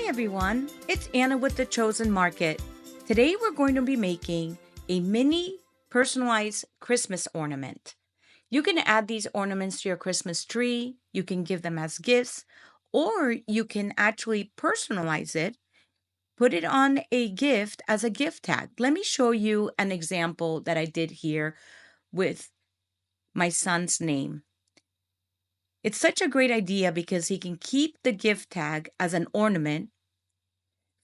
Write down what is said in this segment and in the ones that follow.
Hi everyone, it's Anna with The Chosen Market. Today we're going to be making a mini personalized Christmas ornament. You can add these ornaments to your Christmas tree, you can give them as gifts, or you can actually personalize it, put it on a gift as a gift tag. Let me show you an example that I did here with my son's name. It's such a great idea because he can keep the gift tag as an ornament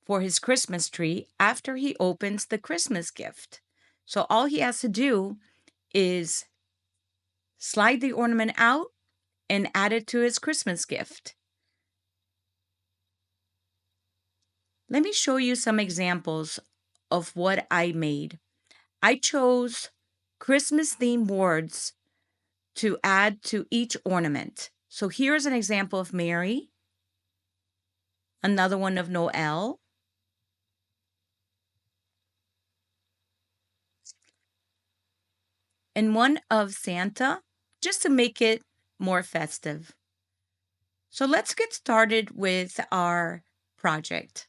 for his Christmas tree after he opens the Christmas gift. So all he has to do is slide the ornament out and add it to his Christmas gift. Let me show you some examples of what I made. I chose Christmas themed words to add to each ornament. So here's an example of Mary, another one of Noel, and one of Santa, just to make it more festive. So let's get started with our project.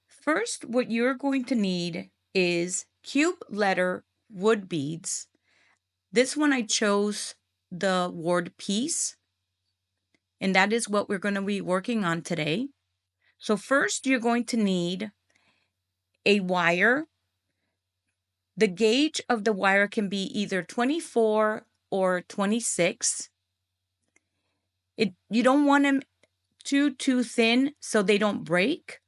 First, what you're going to need is cube letter wood beads. This one I chose the word peace, and that is what we're going to be working on today. So first, you're going to need a wire. The gauge of the wire can be either 24 or 26. You don't want them too thin so they don't break.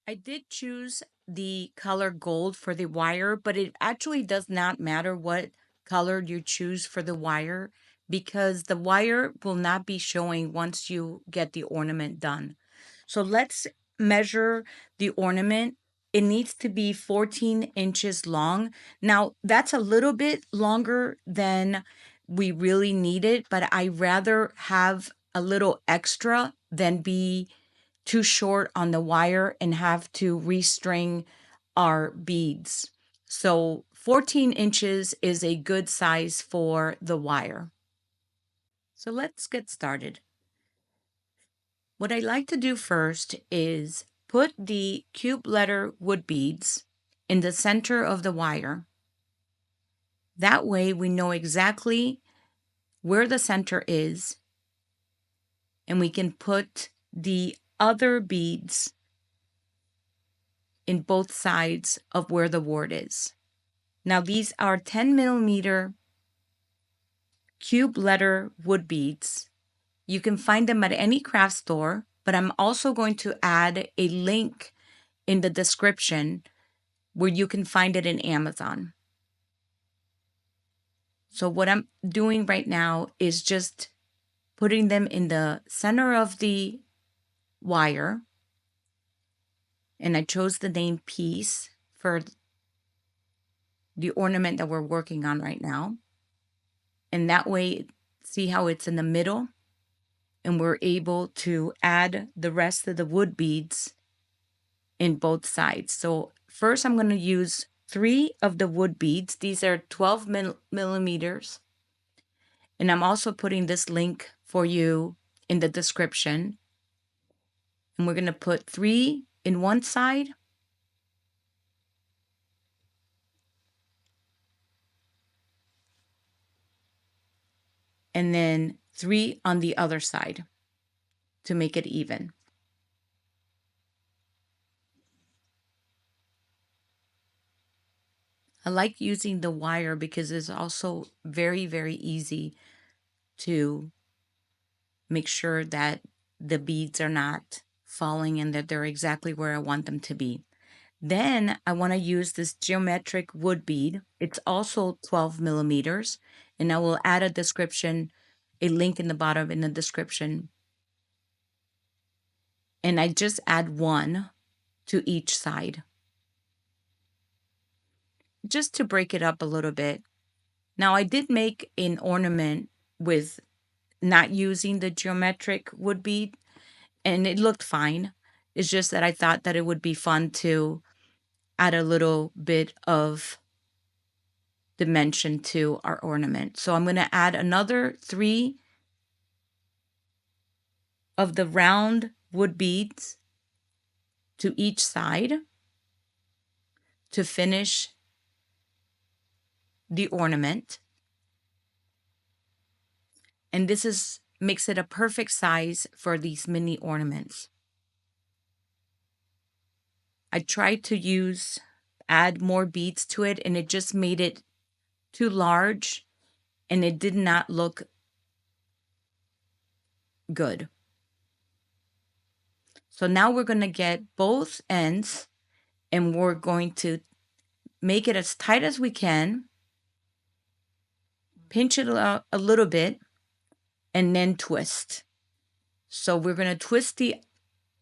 I did choose the color gold for the wire, but it actually does not matter what color you choose for the wire because the wire will not be showing once you get the ornament done. So let's measure the ornament. It needs to be 14 inches long. Now, that's a little bit longer than we really needed, but I rather have a little extra than be too short on the wire and have to restring our beads. So 14 inches is a good size for the wire. So let's get started. What I like to do first is put the cube letter wood beads in the center of the wire. That way we know exactly where the center is and we can put the other beads in both sides of where the word is. Now these are 10 millimeter cube letter wood beads. You can find them at any craft store, but I'm also going to add a link in the description where you can find it in Amazon. So what I'm doing right now is just putting them in the center of the wire. And I chose the name Peace for the ornament that we're working on right now. And that way, see how it's in the middle? And we're able to add the rest of the wood beads in both sides. So first I'm going to use 3 of the wood beads. These are 12 millimeters. And I'm also putting this link for you in the description. And we're going to put 3 in one side. And then 3 on the other side to make it even. I like using the wire because it's also very, very easy to make sure that the beads are not falling and that they're exactly where I want them to be. Then I want to use this geometric wood bead. It's also 12 millimeters, and I will add a link in the bottom in the description. And I just add 1 to each side, just to break it up a little bit. Now I did make an ornament with not using the geometric wood bead, and it looked fine. It's just that I thought that it would be fun to add a little bit of dimension to our ornament. So I'm going to add another 3 of the round wood beads to each side to finish the ornament. And this makes it a perfect size for these mini ornaments. I tried to add more beads to it, and it just made it too large and it did not look good. So now we're going to get both ends and we're going to make it as tight as we can, pinch it a little bit, and then twist. So we're going to twist the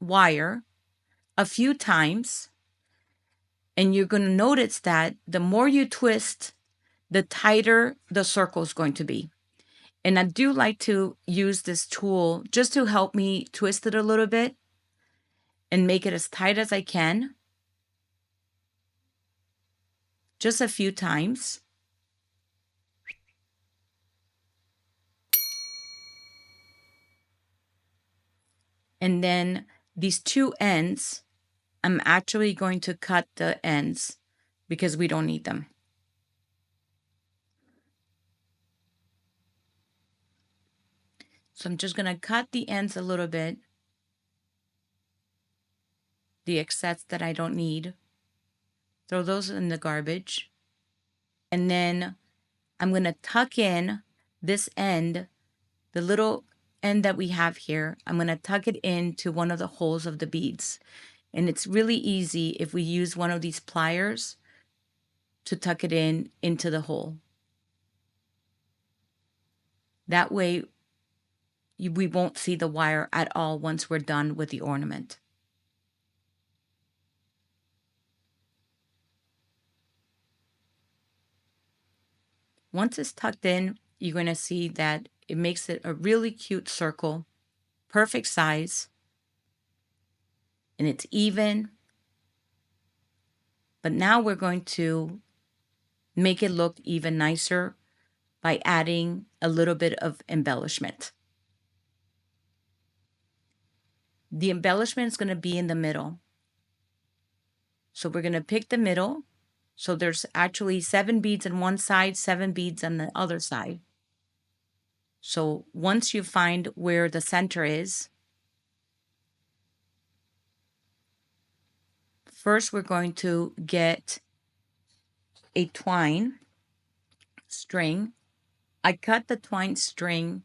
wire a few times, and you're going to notice that the more you twist, the tighter the circle is going to be. And I do like to use this tool just to help me twist it a little bit and make it as tight as I can. Just a few times. And then these two ends, I'm actually going to cut the ends because we don't need them. So I'm just going to cut the ends a little bit, the excess that I don't need. Throw those in the garbage. And then I'm going to tuck in this end, the little end that we have here. I'm going to tuck it into one of the holes of the beads. And it's really easy if we use one of these pliers to tuck it into the hole. That way, we won't see the wire at all once we're done with the ornament. Once it's tucked in, you're going to see that it makes it a really cute circle, perfect size, and it's even. But now we're going to make it look even nicer by adding a little bit of embellishment. The embellishment is going to be in the middle. So we're going to pick the middle. So there's actually 7 beads on one side, 7 beads on the other side. So once you find where the center is, first we're going to get a twine string. I cut the twine string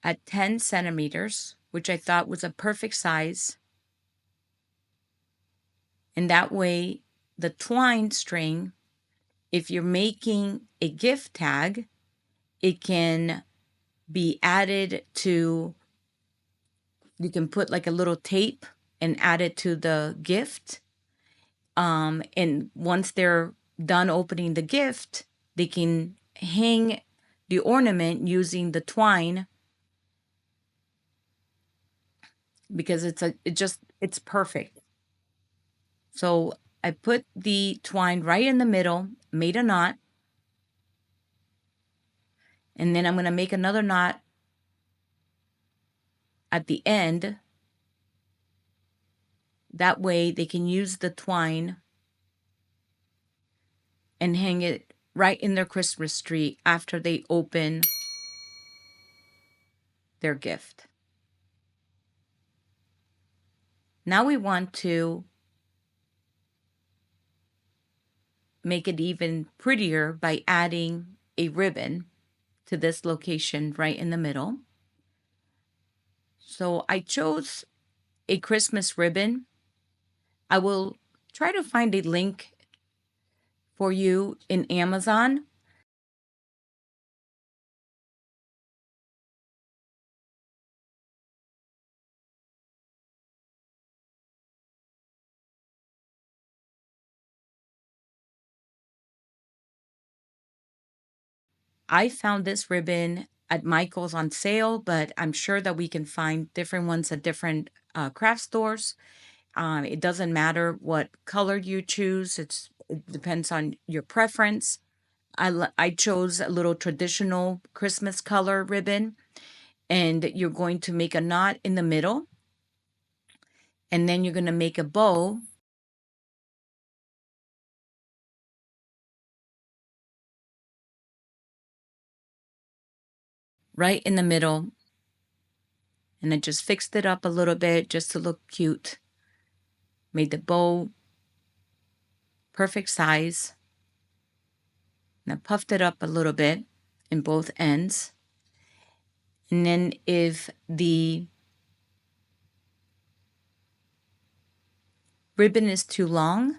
at 10 centimeters, which I thought was a perfect size. And that way, the twine string, if you're making a gift tag, it can be added to, you can put like a little tape and add it to the gift. And once they're done opening the gift, they can hang the ornament using the twine because it's perfect. So I put the twine right in the middle, made a knot, and then I'm going to make another knot at the end. That way they can use the twine and hang it right in their Christmas tree after they open their gift. Now we want to make it even prettier by adding a ribbon to this location right in the middle. So I chose a Christmas ribbon. I will try to find a link for you in Amazon. I found this ribbon at Michael's on sale, but I'm sure that we can find different ones at different craft stores. It doesn't matter what color you choose. It's It depends on your preference. I chose a little traditional Christmas color ribbon, and you're going to make a knot in the middle, and then you're going to make a bow right in the middle. And I just fixed it up a little bit just to look cute. Made the bow perfect size. And I puffed it up a little bit in both ends. And then if the ribbon is too long,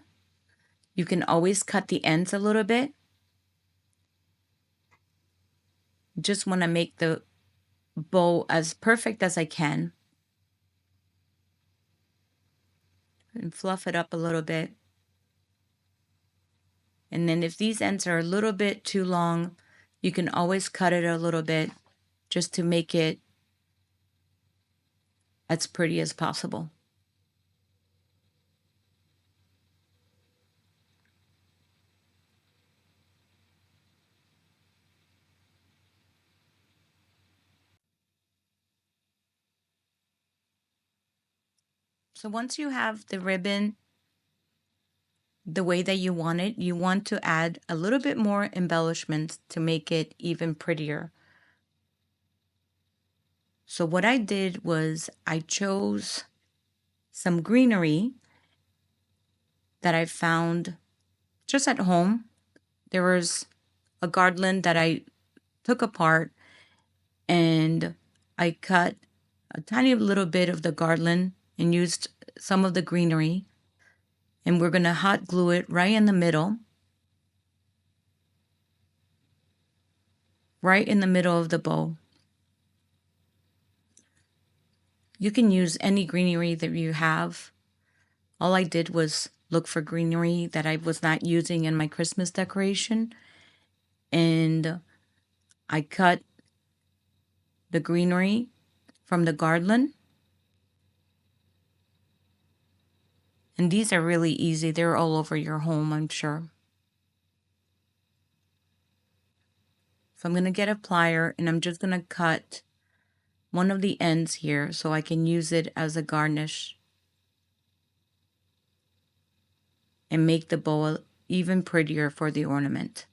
you can always cut the ends a little bit. Just want to make the bow as perfect as I can. And fluff it up a little bit. And then if these ends are a little bit too long, you can always cut it a little bit just to make it as pretty as possible. So once you have the ribbon the way that you want it, you want to add a little bit more embellishments to make it even prettier. So what I did was I chose some greenery that I found just at home. There was a garland that I took apart, and I cut a tiny little bit of the garland and used some of the greenery. And we're going to hot glue it right in the middle, right in the middle of the bow. You can use any greenery that you have. All I did was look for greenery that I was not using in my Christmas decoration, and I cut the greenery from the garland. And these are really easy. They're all over your home, I'm sure. So I'm going to get a plier, and I'm just going to cut one of the ends here so I can use it as a garnish and make the bow even prettier for the ornament.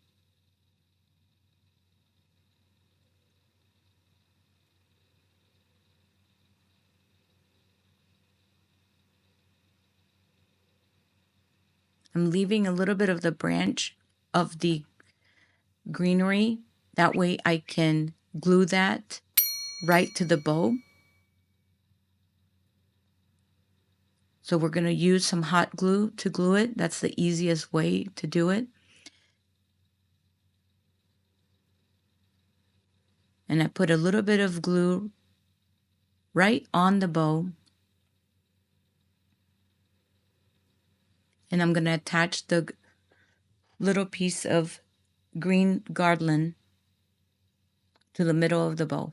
I'm leaving a little bit of the branch of the greenery. That way I can glue that right to the bow. So we're going to use some hot glue to glue it. That's the easiest way to do it. And I put a little bit of glue right on the bow. And I'm going to attach the little piece of green garland to the middle of the bow.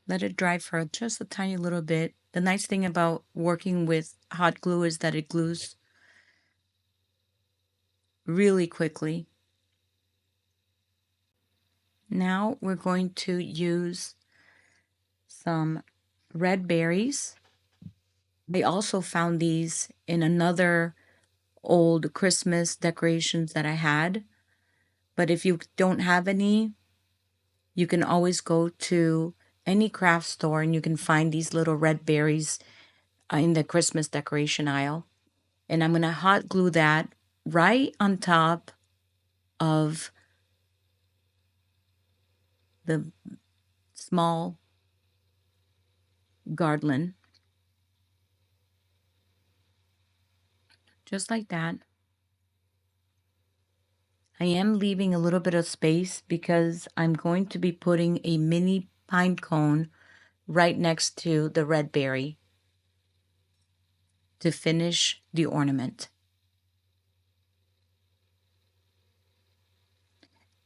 Let it dry for just a tiny little bit. The nice thing about working with hot glue is that it glues really quickly. Now we're going to use some red berries. I also found these in another old Christmas decorations that I had. But if you don't have any, you can always go to any craft store and you can find these little red berries in the Christmas decoration aisle. And I'm going to hot glue that right on top of the small garland, just like that. I am leaving a little bit of space because I'm going to be putting a mini pine cone right next to the red berry to finish the ornament.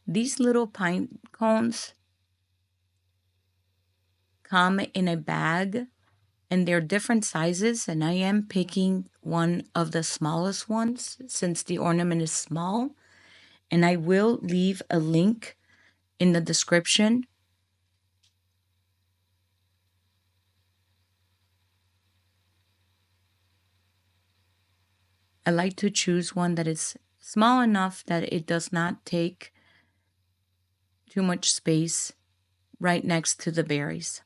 These little pine cones come in a bag and they're different sizes, and I am picking one of the smallest ones since the ornament is small, and I will leave a link in the description. I like to choose one that is small enough that it does not take too much space right next to the berries.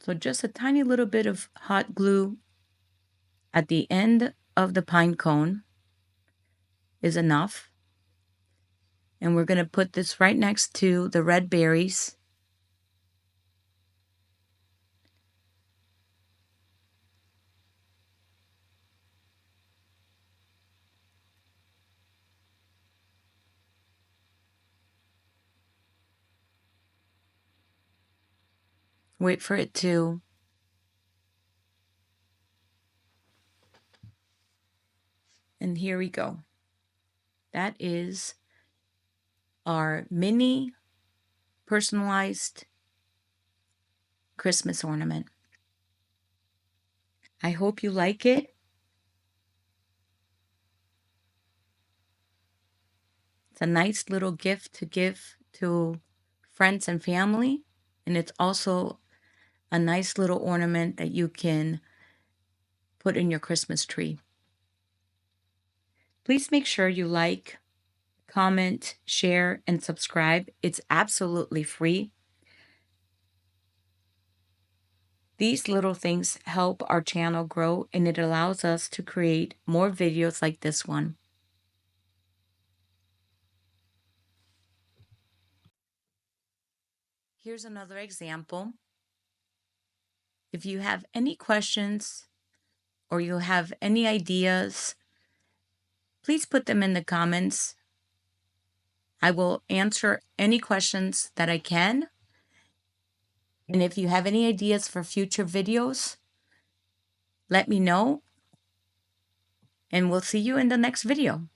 So just a tiny little bit of hot glue at the end of the pine cone is enough. And we're going to put this right next to the red berries. Wait for it to and here we go. That is our mini personalized Christmas ornament. I hope you like it. It's a nice little gift to give to friends and family, and it's also a nice little ornament that you can put in your Christmas tree. Please make sure you like, comment, share, and subscribe. It's absolutely free. These little things help our channel grow, and it allows us to create more videos like this one. Here's another example. If you have any questions or you have any ideas, please put them in the comments. I will answer any questions that I can. And if you have any ideas for future videos, let me know. And we'll see you in the next video.